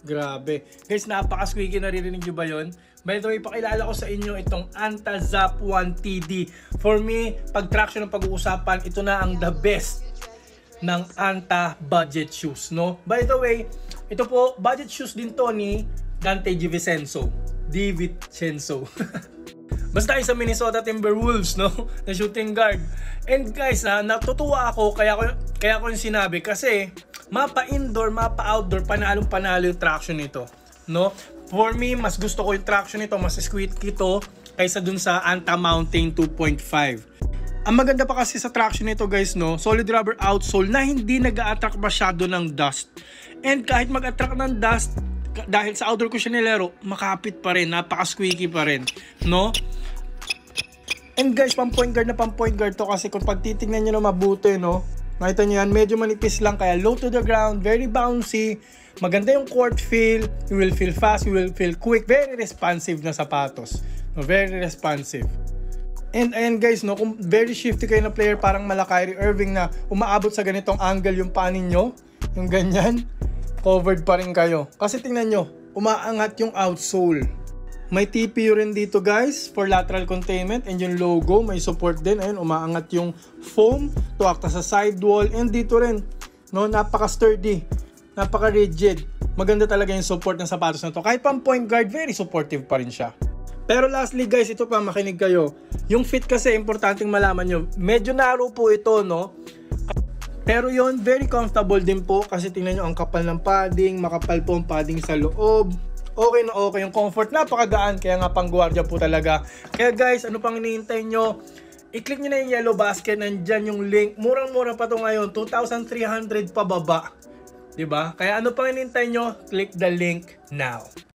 Grabe. Guys, napaka-squeaky, naririnig nyo ba yun? By the way, pakilala ko sa inyo itong Anta Zap 1TD. For me, pag traction ng pag-uusapan, ito na ang the best ng Anta budget shoes, no? By the way, ito po, budget shoes din to ni Dante DiVincenzo. Basta sa Minnesota Timberwolves, no? Na shooting guard. And guys, natutuwa ako kaya ko yung sinabi kasi mapa indoor, mapa outdoor, panalong-panalo yung traction nito, no? For me, mas gusto ko yung traction nito, mas squeaky ito kaysa dun sa Anta Mountain 2.5. Ang maganda pa kasi sa traction nito, guys, no? Solid rubber outsole na hindi nag-a-attract masyado ng dust. And kahit mag-attract ng dust, dahil sa outdoor ko siya nilaro, makapit pa rin, napaka-squeaky pa rin, no? And guys, pang point guard to kasi kung pagtitingnan nyo na mabuti, no? Nakita nyo yan, medyo manipis lang kaya low to the ground, very bouncy, maganda yung court feel, you will feel fast, you will feel quick, very responsive na sapatos, no? Very responsive. And ayan guys, no, kung very shifty kayo na player, parang mala Kyrie Irving na umaabot sa ganitong angle yung paa ninyo, yung ganyan, covered pa rin kayo. Kasi tingnan nyo, umaangat yung outsole. May TPU rin dito guys for lateral containment and yung logo may support din. Ayun, umaangat yung foam to act as a sidewall and dito rin, no, napaka-sturdy, napaka-rigid. Maganda talaga yung support ng sapatos na to. Kahit pang point guard, very supportive pa rin siya. Pero lastly guys, ito pa, makinig kayo. Yung fit kasi, importanteng malaman nyo. Medyo narrow po ito, no? Pero yon very comfortable din po kasi tingnan nyo ang kapal ng padding, makapal po ang padding sa loob. Okay na okay yung comfort, napakagaan, kaya nga pang guardia po talaga. Kaya guys, ano pang hinihintay nyo? I-click nyo na yung yellow basket, nandyan yung link. Murang-mura pa to ngayon, 2,300 pababa. Diba? Kaya ano pang hinihintay nyo? Click the link now.